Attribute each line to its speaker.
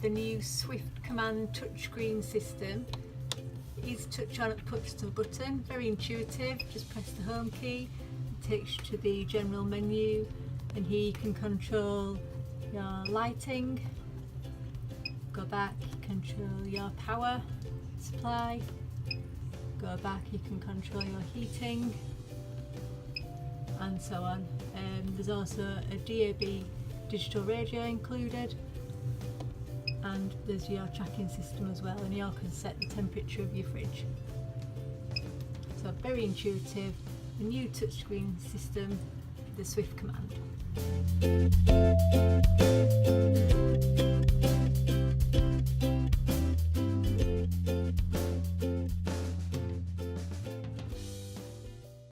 Speaker 1: the new Swift Command touchscreen system. Easy touch on at push to the button, very intuitive. Just press the home key, it takes you to the general menu, and here you can control your lighting. Go back, you control your power supply. Go back, you can control your heating, and so on. There's also a DAB digital radio included, and there's your tracking system as well, and you can set the temperature of your fridge. So very intuitive, a new touchscreen system, the Swift Command.